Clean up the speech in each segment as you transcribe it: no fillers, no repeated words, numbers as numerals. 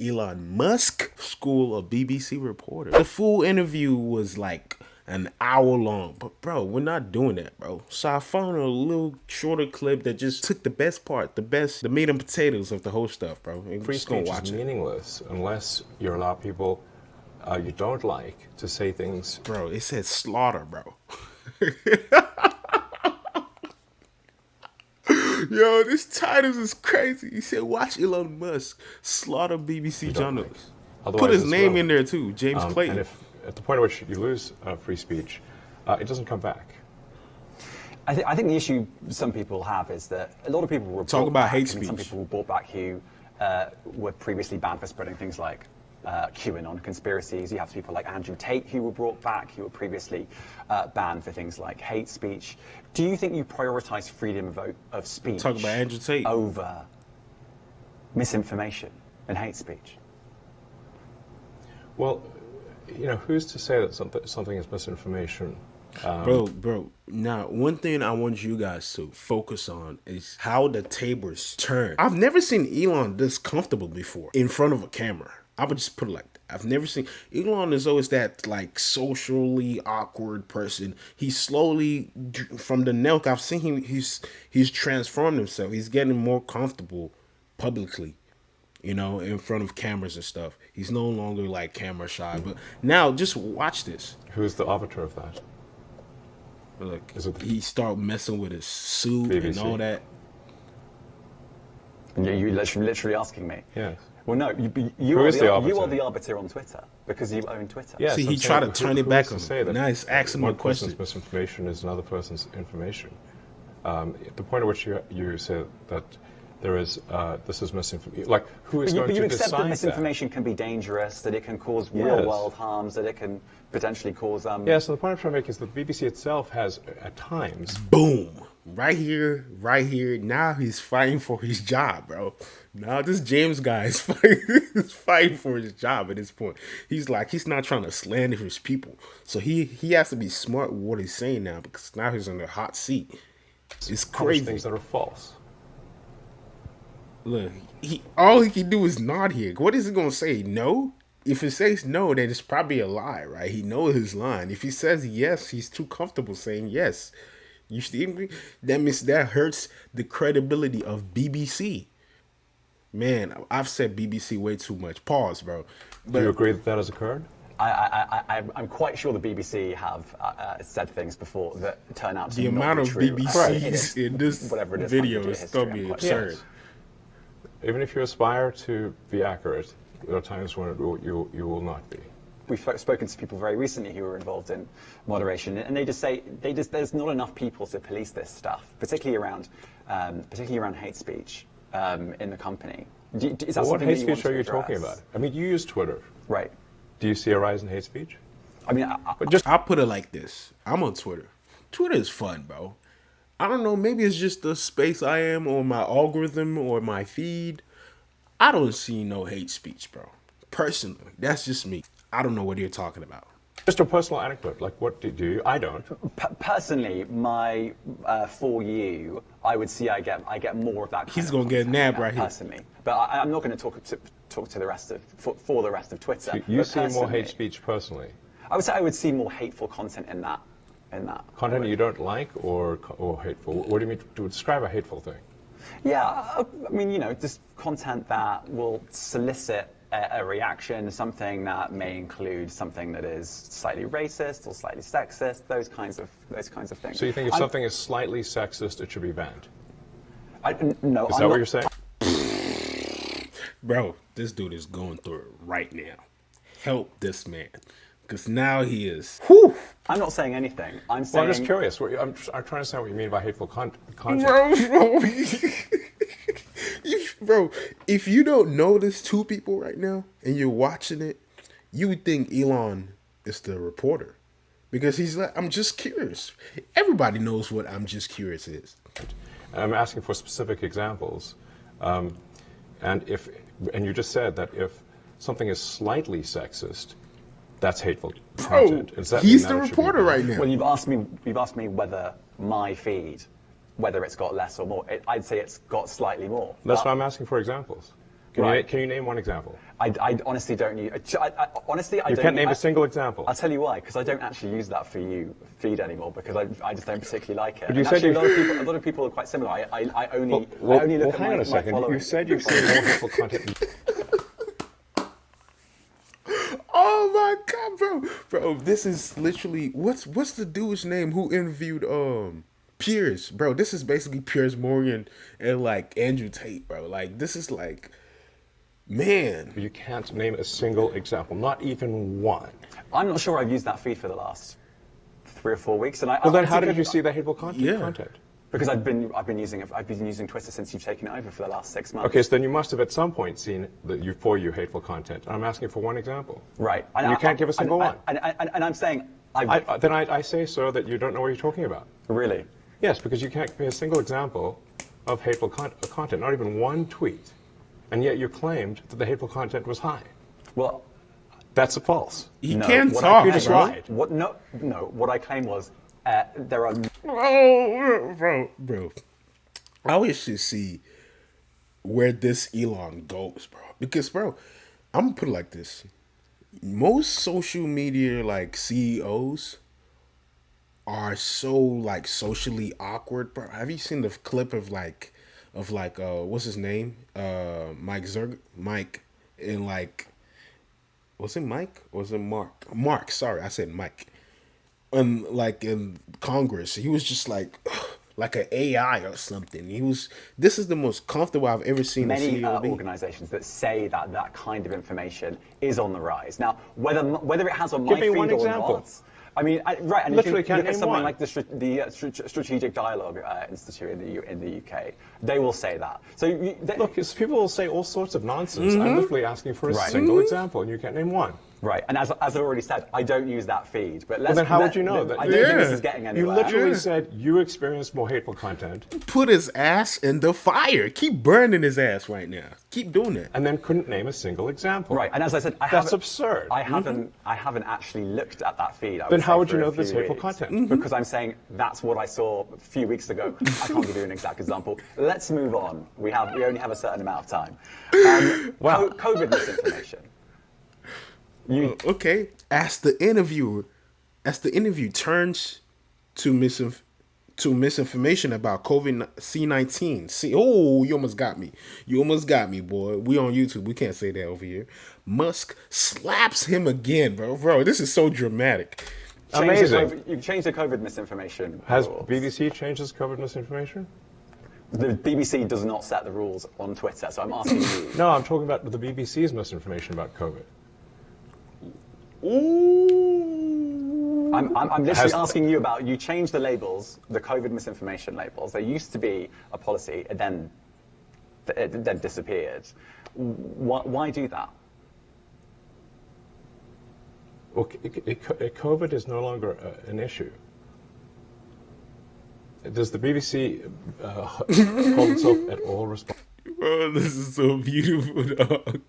Elon Musk School of BBC reporter. The full interview was like an hour long, but bro, we're not doing that, bro. So I found a little shorter clip that just took the best part, the meat and potatoes of the whole stuff, bro. And we're Free just gonna speech watch is it. meaningless unless you allow people you don't like to say things. Bro, it said slaughter, bro. Yo, this title is crazy. He said, watch Elon Musk slaughter BBC journalists. Put his name in there too, James Clayton. And if at the point at which you lose free speech, it doesn't come back. I think the issue some people have is that a lot of people were talk about hate speech. Some people were brought back who were previously banned for spreading things like QAnon conspiracies. You have people like Andrew Tate who were brought back, who were previously banned for things like hate speech. Do you think you prioritize freedom of speech Talk about Andrew Tate over misinformation and hate speech? Well, you know, who's to say that something is misinformation? Bro, now one thing I want you guys to focus on is how the tables turn. I've never seen Elon this comfortable before in front of a camera. I would just put it like that. I've never seen Elon is always that like socially awkward person. He's slowly from the milk I've seen him. He's transformed himself. He's getting more comfortable publicly, you know, in front of cameras and stuff. He's no longer like camera shy. But now just watch this. Who's the arbiter of that? Look, he start messing with his suit BBC. And all that. You're literally asking me. Yes. Well, no, you are the arbiter on Twitter because you own Twitter. Yes, see, he tried to turn it back on him. Now he's asking him a question. One person's misinformation is another person's information. At the point at which you say that there is this is misinformation, like who is going to decide that? You accept that misinformation can be dangerous, that it can cause real-world harms, that it can potentially cause. Yeah. So the point I'm trying to make is that the BBC itself has, at times, boom. Right here. Now he's fighting for his job, bro. Now this James guy is fighting for his job at this point. He's not trying to slander his people. So he has to be smart with what he's saying now because now he's in the hot seat. It's crazy. Things that are false. Look, all he can do is nod here. What is he gonna say? No? If it says no, then it's probably a lie, right? He knows his line. If he says yes, he's too comfortable saying yes. You see me? That means that hurts the credibility of BBC. Man, I've said BBC way too much. Pause, bro. But do you agree that has occurred? I'm quite sure the BBC have said things before that turn out to the not be true. The amount of BBCs in this video is going to be absurd. Yes. Even if you aspire to be accurate, there are times when you will not be. We've spoken to people very recently who were involved in moderation, and they just say there's not enough people to police this stuff, particularly around hate speech in the company. Is that what hate speech are you address? talking about? I mean, you use Twitter, right? Do you see a rise in hate speech? I mean, I'll put it like this: I'm on Twitter. Twitter is fun, bro. I don't know. Maybe it's just the space I am, or my algorithm, or my feed. I don't see no hate speech, bro. Personally, that's just me. I don't know what you're talking about. Just a personal anecdote. Like, what do you? I don't. Personally, my for you, I would see I get more of that. He's gonna get nabbed right here. Personally, but I'm not going to talk to the rest of for the rest of Twitter. So you see more hate speech personally? I would say I would see more hateful content in that. Content you don't like or hateful? What do you mean to describe a hateful thing? Yeah, I mean, you know, just content that will solicit a reaction, something that may include something that is slightly racist or slightly sexist, those kinds of things. So you think if something is slightly sexist, it should be banned? No. Is that what you're saying? Bro, this dude is going through it right now. Help this man. Because now he is. Whew. I'm not saying anything. I'm saying. Well, I'm just curious. I'm trying to understand what you mean by hateful content. Bro, if you don't know this two people right now and you're watching it, you would think Elon is the reporter. Because he's like, I'm just curious. Everybody knows what I'm just curious is. I'm asking for specific examples. And you just said that if something is slightly sexist, that's hateful content. He's the reporter right now. Well, you've asked me whether my feed, whether it's got less or more. I'd say it's got slightly more. That's why I'm asking for examples. Can you name one example? I honestly don't use. Honestly, I You don't. can't name a single example. I'll tell you why. Because I don't actually use that for you feed anymore. Because I just don't particularly like it. But you And said actually, you- a lot of people are quite similar. I only look at hang on my a second. following. You said you've seen more hateful content. Oh my god, bro, this is literally what's the dude's name who interviewed Piers, bro? This is basically Piers Morgan and like Andrew Tate, bro. Like this is like, man. You can't name a single example, not even one. I'm not sure I've used that feed for the last 3 or 4 weeks, and Well, then how did you see the hateful content? Because I've been using Twitter since you've taken it over for the last 6 months. Okay, so then you must have at some point seen for you hateful content. I'm asking for one example. Right. And you can't give a single one. And I'm saying Then I say, sir, that you don't know what you're talking about. Really? Yes, because you can't give me a single example of hateful content, not even one tweet. And yet you claimed that the hateful content was high. Well, that's a false. You no, can't what talk, I bro. claimed, what? No. What I claimed was there are. Oh, bro. I wish to see where this Elon goes, bro. Because, bro, I'm gonna put it like this: most social media like CEOs are so like socially awkward, bro. Have you seen the clip of what's his name? Mike and like, was it Mike or was it Mark? Mark, sorry, I said Mike. And like in Congress, he was just like an AI or something. This is the most comfortable I've ever seen Many a CEO be. organizations that say that kind of information is on the rise. Now, whether it has on my Give me feed one or example. not. I mean, right, and Literally if you can't look at name something one. like the Strategic Dialogue Institute in the UK, they will say that. So Look, people will say all sorts of nonsense. I'm literally asking for a Right. single example, and you can't name one. right, and as I already said, I don't use that feed. But Well, then how would you know that? I don't think this Yeah. is getting You anywhere. literally said you experienced more hateful content, Put his ass in the fire. Keep burning his ass right now. Keep doing it. and then couldn't name a single example. Right, and as I said, That's absurd. I haven't actually looked at that feed. Then how would say, you for a know this few hateful weeks. content? Because I'm saying that's what I saw a few weeks ago. I can't give you an exact example. Let's move on. We only have a certain amount of time. Wow. COVID misinformation. Okay. As the interview turns to misinformation about COVID-19. See, oh, you almost got me. You almost got me, boy. We on YouTube. We can't say that over here. Musk slaps him again, bro. Bro, this is so dramatic. Amazing. You've changed the COVID misinformation Has rules. BBC changed its COVID misinformation? The BBC does not set the rules on Twitter, so I'm asking you. No, I'm talking about the BBC's misinformation about COVID. Ooh. I'm literally asking you about, you changed the labels, the COVID misinformation labels. There used to be a policy, it then disappeared. Why do that? Well, COVID is no longer an issue. Does the BBC hold itself at all responsible? Oh, this is so beautiful, dog.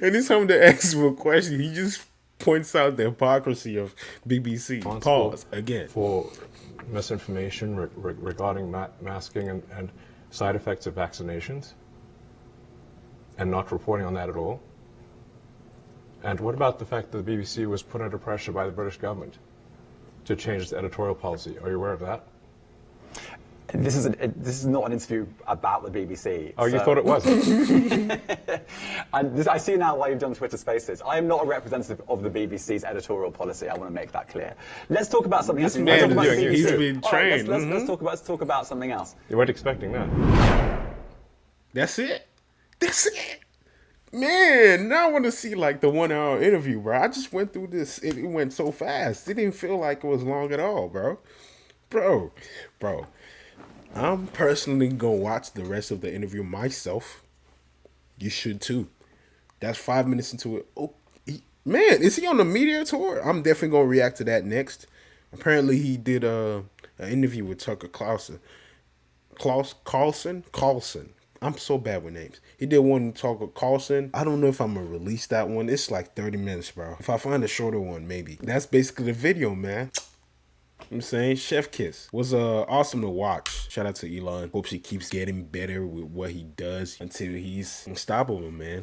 Anytime they ask him a question, he just points out the hypocrisy of BBC. Pause again. For misinformation regarding masking and side effects of vaccinations, and not reporting on that at all? And what about the fact that the BBC was put under pressure by the British government to change its editorial policy? Are you aware of that? This is not an interview about the BBC. Oh, you thought it wasn't? I see now why you've done Twitter Spaces. I am not a representative of the BBC's editorial policy. I want to make that clear. Let's talk about something else. This man Let's talk about is- BBC. he's been All right, trained. let's talk about something else. You weren't expecting that. That's it. That's it. Man, now I want to see like the 1 hour interview, bro. I just went through this. It went so fast. It didn't feel like it was long at all, bro. Bro. I'm personally gonna watch the rest of the interview myself. You should too. That's 5 minutes into it. Oh, man, is he on the media tour? I'm definitely gonna react to that next. Apparently, he did an interview with Tucker Carlson. Carlson. I'm so bad with names. He did one with Tucker Carlson. I don't know if I'm gonna release that one. It's like 30 minutes, bro. If I find a shorter one, maybe. That's basically the video, man. I'm saying chef kiss was awesome to watch. Shout out to Elon. Hope he keeps getting better with what he does until he's unstoppable, man.